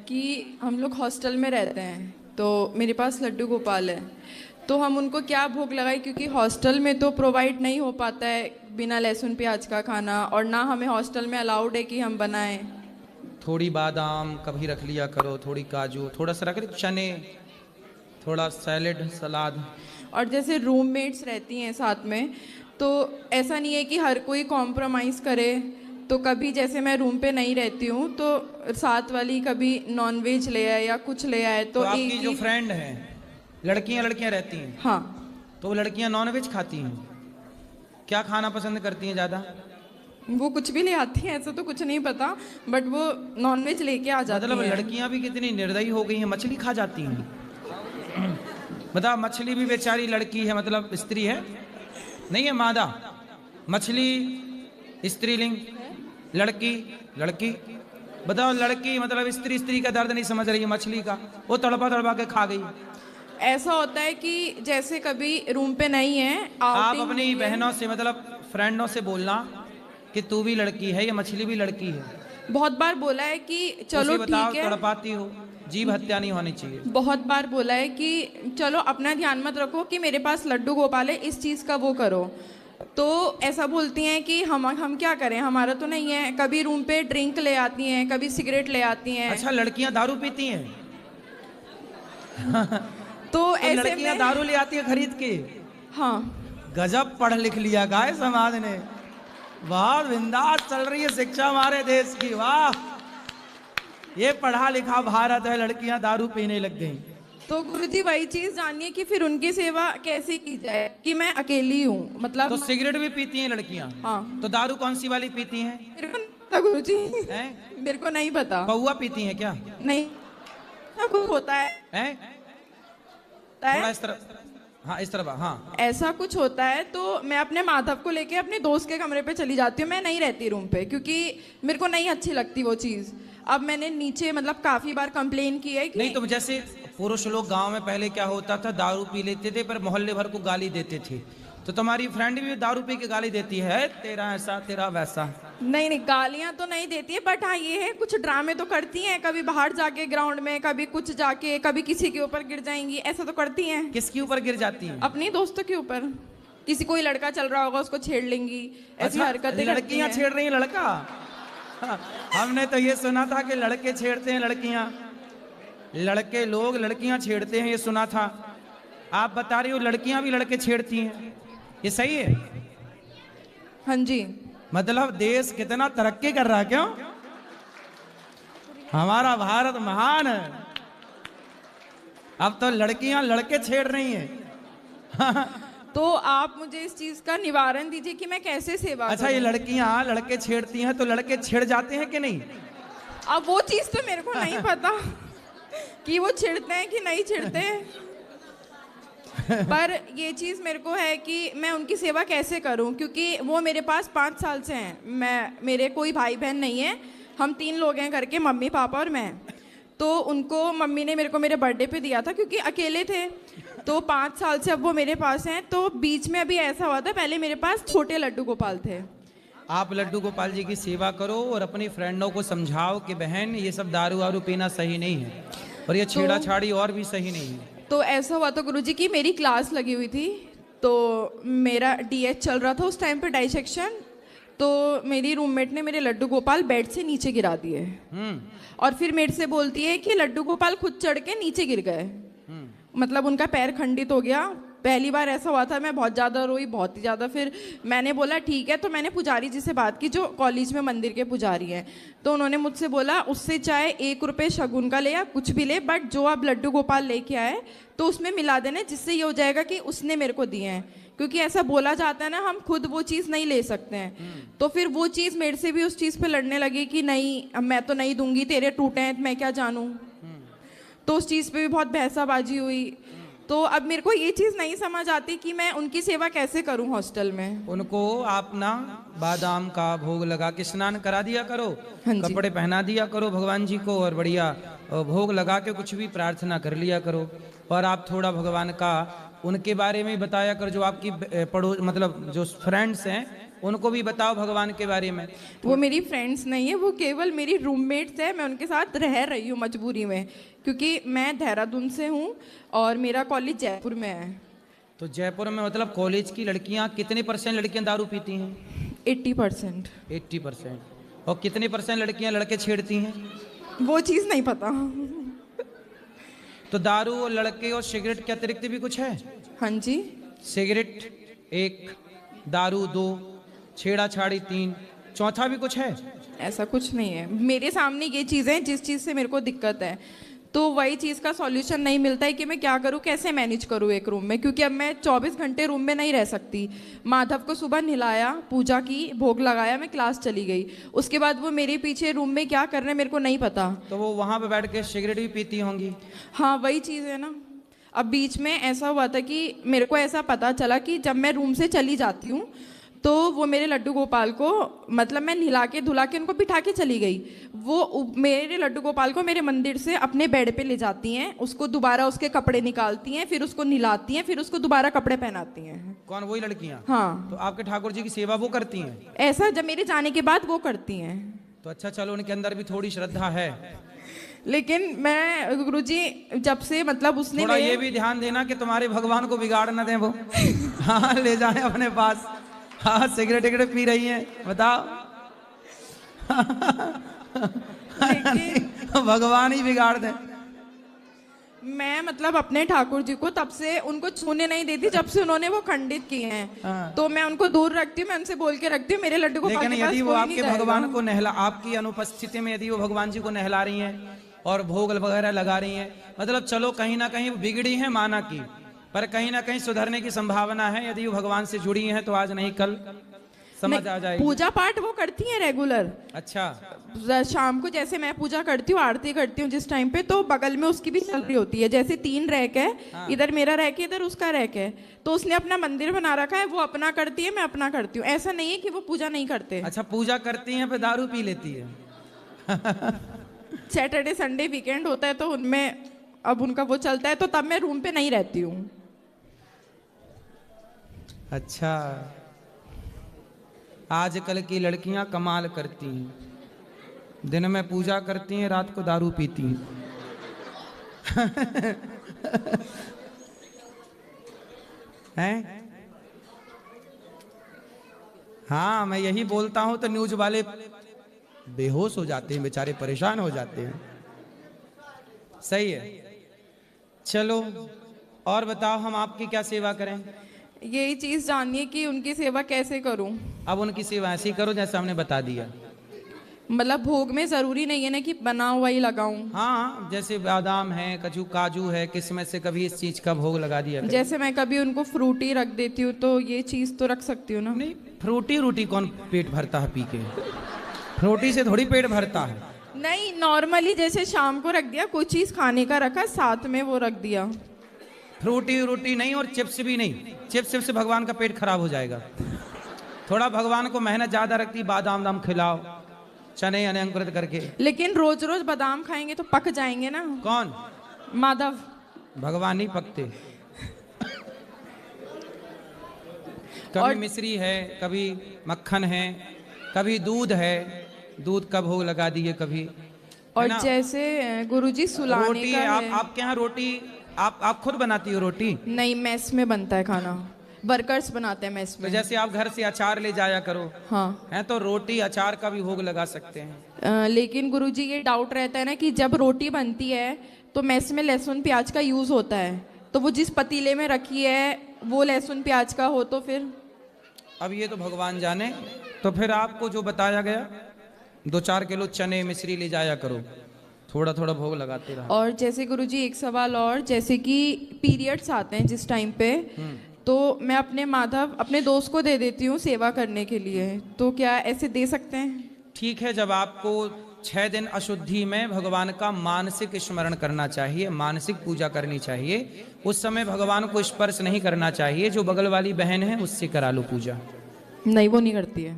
कि हम लोग हॉस्टल में रहते हैं तो मेरे पास लड्डू गोपाल है, तो हम उनको क्या भोग लगाए, क्योंकि हॉस्टल में तो प्रोवाइड नहीं हो पाता है बिना लहसुन प्याज का खाना, और ना हमें हॉस्टल में अलाउड है कि हम बनाएं। थोड़ी बादाम कभी रख लिया करो, थोड़ी काजू, थोड़ा सा रख लिया चने, थोड़ा सैलेड सलाद। और जैसे रूममेट्स रहती हैं साथ में, तो ऐसा नहीं है कि हर कोई कॉम्प्रोमाइज़ करे। तो कभी जैसे मैं रूम पे नहीं रहती हूँ तो साथ वाली कभी नॉनवेज ले आए या कुछ ले आए, तो तो आपकी एक जो ही। फ्रेंड है, लड़कियां लड़कियां रहती हैं, हाँ। तो वो लड़कियां नॉनवेज खाती हैं, क्या खाना पसंद करती हैं ज़्यादा? वो कुछ भी ले आती हैं, ऐसा तो कुछ नहीं पता, बट वो नॉनवेज लेके आ जाती मतलब हैं। लड़कियां भी कितनी निर्दयी हो गई हैं, मछली खा जाती हैं। बताओ, मछली भी बेचारी लड़की है, मतलब स्त्री है, नहीं है मादा। मछली स्त्रीलिंग, लड़की लड़की। बताओ, लड़की मतलब स्त्री, स्त्री का दर्द नहीं समझ रही है मछली का, वो तड़पा तड़पा के खा गई। ऐसा होता है कि जैसे कभी रूम पे नहीं है, आप आउटिंग अपनी हुई है। बहनों से मतलब फ्रेंडों से बोलना कि तू भी लड़की है, ये मछली भी लड़की है। बहुत बार बोला है कि चलो उसे बताओ, ठीक है। तड़पाती हो, जीव हत्या नहीं होनी चाहिए। बहुत बार बोला है कि चलो अपना ध्यान मत रखो कि मेरे पास लड्डू गोपाल है, इस चीज़ का वो करो। तो ऐसा बोलती हैं कि हम क्या करें, हमारा तो नहीं है। कभी रूम पे ड्रिंक ले आती हैं, कभी सिगरेट ले आती हैं। अच्छा, लड़कियां दारू पीती हैं? तो तो ऐसे लड़कियां में। दारू ले आती है खरीद के? हाँ। गजब पढ़ लिख लिया गाय समाज ने, बहुत बिंदास चल रही है शिक्षा हमारे देश की, वाह। ये पढ़ा लिखा भारत है, लड़कियां दारू पीने लग गई। तो गुरुजी वही चीज जानिए कि फिर उनकी सेवा कैसे की जाए, कि मैं अकेली हूँ मतलब। तो सिगरेट भी पीती हैं लड़कियां? हाँ। तो दारू कौन सी वाली पीती हैं? मेरे को नहीं पता गुरुजी। हैं? मेरे को नहीं पता। पौआ पीती हैं क्या? नहीं। ऐसा कुछ होता है। हैं? होता थोड़ा है। इस तरफ, हाँ इस तरफ, हाँ। ऐसा कुछ होता है तो मैं अपने माधव को लेके अपने दोस्त के कमरे पे चली जाती हूँ। मैं नहीं रहती रूम पे, क्योंकि मेरे को नहीं अच्छी लगती वो चीज़। अब मैंने नीचे मतलब काफ़ी बार कंप्लेन की है कि नहीं तो जैसे पुरुष लोग गांव में पहले क्या होता था, दारू पी लेते थे पर मोहल्ले भर को गाली देते थे, तो तुम्हारी फ्रेंड भी दारू पी के गाली देती है, तेरा ऐसा तेरा वैसा? नहीं नहीं, गालियाँ तो नहीं देती है, बट हाँ ये है कुछ ड्रामे तो करती हैं। कभी बाहर जाके ग्राउंड में, कभी कुछ जाके, कभी किसी के ऊपर गिर जाएंगी, ऐसा तो करती हैं। किसके ऊपर गिर जाती है? अपनी दोस्तों के ऊपर। किसी कोई लड़का चल रहा होगा, उसको छेड़ लेंगी, ऐसी अच्छा, हरकतें करती लड़कियां हैं। छेड़ रही हैं लड़का? हाँ, हमने तो ये सुना था कि लड़के छेड़ते हैं लड़कियां, लड़के लोग लड़कियां छेड़ते हैं, ये सुना था। आप बता रही हो लड़कियां भी लड़के छेड़ती हैं, ये सही है? हाँ जी। मतलब देश कितना तरक्की कर रहा है, क्यों? हमारा भारत महान है। अब तो लड़कियां लड़के छेड़ रही हैं। तो आप मुझे इस चीज का निवारण दीजिए कि मैं कैसे सेवा अच्छा, करूं? ये लड़कियां लड़के छेड़ती हैं तो लड़के छेड़ जाते हैं कि नहीं? अब वो चीज तो मेरे को नहीं पता कि वो छिड़ते हैं कि नहीं छिड़ते हैं। पर ये चीज मेरे को है कि मैं उनकी सेवा कैसे करूं, क्योंकि वो मेरे पास 5 साल से हैं। मेरे कोई भाई बहन नहीं है, हम 3 लोग हैं घर के, मम्मी पापा और मैं। तो उनको मम्मी ने मेरे को मेरे बर्थडे पे दिया था, क्योंकि अकेले थे। तो 5 साल से अब वो मेरे पास हैं। तो बीच में अभी ऐसा हुआ था, पहले मेरे पास छोटे लड्डू गोपाल थे। आप लड्डू गोपाल जी की सेवा करो और अपनी फ्रेंडों को समझाओ कि बहन ये सब दारू वारू पीना सही नहीं है, और ये छेड़ा छाड़ी और भी सही नहीं है। तो ऐसा हुआ था गुरुजी की मेरी क्लास लगी हुई थी, तो मेरा डीएच चल रहा था उस टाइम पे, डाइसेक्शन। तो मेरी रूममेट ने मेरे लड्डू गोपाल बेड से नीचे गिरा दिए, और फिर मेरे से बोलती है कि लड्डू गोपाल खुद चढ़ के नीचे गिर गए। मतलब उनका पैर खंडित हो गया। पहली बार ऐसा हुआ था, मैं बहुत ज़्यादा रोई, बहुत ही ज़्यादा। फिर मैंने बोला ठीक है, तो मैंने पुजारी जी से बात की जो कॉलेज में मंदिर के पुजारी हैं। तो उन्होंने मुझसे बोला उससे चाहे 1 रुपये शगुन का ले या कुछ भी ले, बट जो आप लड्डू गोपाल लेके आए तो उसमें मिला देने, जिससे ये हो जाएगा कि उसने मेरे को दिए हैं। क्योंकि ऐसा बोला जाता है ना, हम खुद वो चीज़ नहीं ले सकते हैं। तो फिर वो चीज़ मेरे से भी उस चीज़ पे लड़ने लगी कि नहीं, अब मैं तो नहीं दूंगी, तेरे टूटे हैं, मैं क्या जानूँ। तो उस चीज़ पे भी बहुत बहसाबाजी हुई। तो अब मेरे को ये चीज़ नहीं समझ आती कि मैं उनकी सेवा कैसे करूं हॉस्टल में। उनको आप ना बादाम का भोग लगा के स्नान करा दिया करो, हाँ जी। कपड़े पहना दिया करो भगवान जी को, और बढ़िया भोग लगा के कुछ भी प्रार्थना कर लिया करो। और आप थोड़ा भगवान का उनके बारे में बताया करो, जो आपकी पड़ोस मतलब जो फ्रेंड्स हैं उनको भी बताओ भगवान के बारे में। वो मेरी फ्रेंड्स नहीं है, वो केवल मेरी रूममेट्स है। मैं उनके साथ रह रही हूँ मजबूरी में, क्योंकि मैं देहरादून से हूँ और मेरा कॉलेज जयपुर में है। तो जयपुर में मतलब कॉलेज की लड़कियां, कितने % लड़कियां दारू पीती हैं? 80%। 80%। और कितने % लड़कियां लड़के छेड़ती हैं? वो चीज़ नहीं पता। तो दारू और लड़के और सिगरेट के अतिरिक्त भी कुछ है? हाँ जी। सिगरेट 1, दारू 2, छेड़ा छाड़ी 3, चौथा भी कुछ है? ऐसा कुछ नहीं है। मेरे सामने ये चीज़ें हैं जिस चीज़ से मेरे को दिक्कत है, तो वही चीज़ का सॉल्यूशन नहीं मिलता है कि मैं क्या करूँ, कैसे मैनेज करूँ एक रूम में, क्योंकि अब मैं 24 घंटे रूम में नहीं रह सकती। माधव को सुबह नहलाया, पूजा की, भोग लगाया, मैं क्लास चली गई। उसके बाद वो मेरे पीछे रूम में क्या कर रहे हैं मेरे को नहीं पता। तो वो वहां पे बैठ के सिगरेट भी पीती होंगी? हाँ, वही चीज़ है ना। अब बीच में ऐसा हुआ था कि मेरे को ऐसा पता चला कि जब मैं रूम से चली जाती हूँ तो वो मेरे लड्डू गोपाल को, मतलब मैं नहला के धुला के उनको बिठा के चली गई, वो मेरे लड्डू गोपाल को मेरे मंदिर से अपने बेड पे ले जाती हैं, उसको दोबारा उसके कपड़े निकालती हैं, फिर उसको नहलाती हैं, फिर उसको दोबारा कपड़े पहनाती हैं। कौन? वही लड़कियां? हाँ। तो आपके ठाकुर जी की सेवा वो करती हैं? ऐसा जब मेरे जाने के बाद वो करती हैं। तो अच्छा, चलो उनके अंदर भी थोड़ी श्रद्धा है। लेकिन मैं गुरुजी जब से मतलब उसने थोड़ा ये भी ध्यान देना कि तुम्हारे भगवान को बिगाड़ न दें वो। हाँ, ले जाए अपने पास। हाँ, सिगरेट टिगरेट पी रही हैं, बताओ। भगवान ही बिगाड़ दें। मैं मतलब अपने ठाकुर जी को तब से उनको छूने नहीं देती जब से उन्होंने वो खंडित किए हैं। हाँ। तो मैं उनको दूर रखती हूँ, मैं उनसे बोल के रखती हूँ मेरे लड्डू को। लेकिन यदि वो आपके भगवान को नहला, आपकी अनुपस्थिति में यदि वो भगवान जी को नहला रही हैं और भोग वगैरह लगा रही हैं, मतलब चलो कहीं ना कहीं बिगड़ी है माना की, पर कहीं ना कहीं सुधरने की संभावना है। यदि वो भगवान से जुड़ी हैं तो आज नहीं कल समझ आ जाएगी। पूजा पाठ वो करती हैं रेगुलर। अच्छा। शाम को जैसे मैं पूजा करती हूँ, आरती करती हूँ जिस टाइम पे, तो बगल में उसकी भी चल रही होती है। जैसे 3 रैक है। हाँ। इधर मेरा रैक है, इधर उसका रैक है, तो उसने अपना मंदिर बना रखा है, वो अपना करती है, मैं अपना करती हूँ। ऐसा नहीं है कि वो पूजा नहीं करते। अच्छा, पूजा करती हैं, फिर दारू पी लेती है। सैटरडे संडे वीकेंड होता है तो उनमें अब उनका वो चलता है, तो तब मैं रूम पे नहीं रहती हूँ। अच्छा, आजकल की लड़कियां कमाल करती हैं, दिन में पूजा करती हैं, रात को दारू पीती हैं। हैं? हाँ, मैं यही बोलता हूं तो न्यूज वाले बेहोश हो जाते हैं, बेचारे परेशान हो जाते हैं। सही है। चलो और बताओ, हम आपकी क्या सेवा करें? यही चीज जाननी है कि उनकी सेवा कैसे करूं। अब उनकी सेवा ऐसी करो जैसे हमने बता दिया। मतलब भोग में जरूरी नहीं है ना कि बना हुआ ही लगाऊं। हाँ, जैसे बादाम है, काजू है, किस्मत से कभी इस चीज का भोग लगा दिया। जैसे मैं कभी उनको फ्रूटी रख देती हूँ, तो ये चीज तो रख सकती हूँ ना। नहीं, फ्रूटी कौन पेट भरता है पी के? फ्रूटी से थोड़ी पेट भरता है। नहीं, नॉर्मली जैसे शाम को रख दिया, कुछ चीज खाने का रखा, साथ में वो रख दिया। फ्रूटी नहीं, और चिप्स भी नहीं। चिप्स से भगवान का पेट खराब हो जाएगा। थोड़ा भगवान को मेहनत ज्यादा रखती, बादाम दाम खिलाओ, चने अने अंकुरित करके। लेकिन रोज रोज बादाम खाएंगे तो पक जाएंगे ना। कौन? माधव। भगवान नहीं पकते। कभी मिश्री है, कभी मक्खन है, कभी दूध है, दूध का भोग लगा दिए कभी। और जैसे गुरुजी सुलाने रोटी का आप, है। आपके यहाँ रोटी आप खुद बनाती हो रोटी? नहीं, मेस में बनता है खाना, वर्कर्स बनाते हैं मेस में। तो जैसे आप घर से अचार ले जाया करो। हाँ। है तो रोटी अचार का भी भोग लगा सकते हैं। लेकिन गुरुजी ये डाउट रहता है ना कि जब रोटी बनती है तो मेस में लहसुन प्याज का यूज होता है, तो वो जिस पतीले में रखी है वो लहसुन प्याज का हो तो फिर? अब ये तो भगवान जाने। तो फिर आपको जो बताया गया, 2-4 किलो चने मिश्री ले जाया करो, थोड़ा थोड़ा भोग लगाते रहो। और जैसे गुरुजी एक सवाल और, जैसे कि पीरियड्स आते हैं जिस टाइम पे, तो मैं अपने माधव अपने दोस्त को दे देती हूँ सेवा करने के लिए, तो क्या ऐसे दे सकते हैं? ठीक है, जब आपको 6 दिन अशुद्धि में भगवान का मानसिक स्मरण करना चाहिए, मानसिक पूजा करनी चाहिए, उस समय भगवान को स्पर्श नहीं करना चाहिए। जो बगल वाली बहन है उससे करा लो पूजा। नहीं, वो नहीं करती है।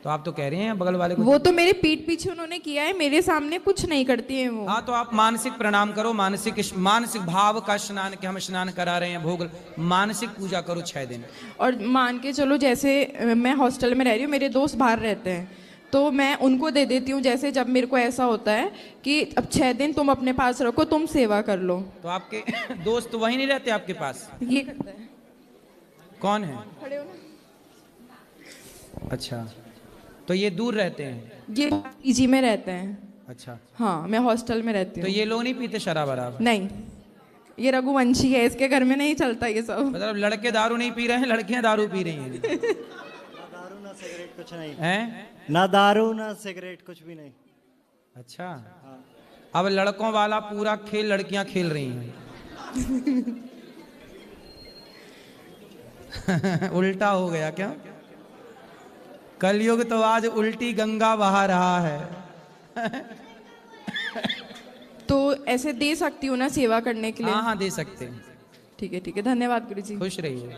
तो तो आप तो कह रहे हैं बगल वाले को। वो तो मेरे पीठ पीछे उन्होंने किया है, मेरे सामने कुछ नहीं करती हैं वो। हाँ तो आप मानसिक प्रणाम करो, मानसिक भाव का स्नान, के हम स्नान करा रहे हैं, भोग, मानसिक पूजा करो 6 दिन। और मान के चलो जैसे मैं हॉस्टल में रह रही हूँ, मेरे दोस्त बाहर रहते हैं, तो मैं उनको दे देती हूँ। जैसे जब मेरे को ऐसा होता है कि अब 6 दिन तुम अपने पास रखो, तुम सेवा कर लो। तो आपके दोस्त वहीं नहीं रहते आपके पास? ये करता है। कौन है? खड़े हो ना। अच्छा, तो ये दूर रहते हैं? ये पीजी में रहते हैं। अच्छा, हाँ, मैं हॉस्टल में रहती तो हूँ। ये लोग नहीं पीते शराब वराब? नहीं, ये रघुवंशी है, इसके घर में नहीं चलता ये सब। मतलब लड़के दारू नहीं पी रहे हैं, लड़कियां दारू पी रही हैं? दारू ना सिगरेट कुछ नहीं, हैं? ना दारू ना सिगरेट कुछ भी नहीं। अच्छा, अब लड़कों वाला पूरा खेल लड़कियां खेल रही हैं। उल्टा हो गया क्या? कलयुग तो आज उल्टी गंगा बहा रहा है। तो ऐसे दे सकती हूँ ना सेवा करने के लिए? हाँ हाँ, दे सकते हैं। ठीक है, धन्यवाद गुरुजी। खुश रहिए।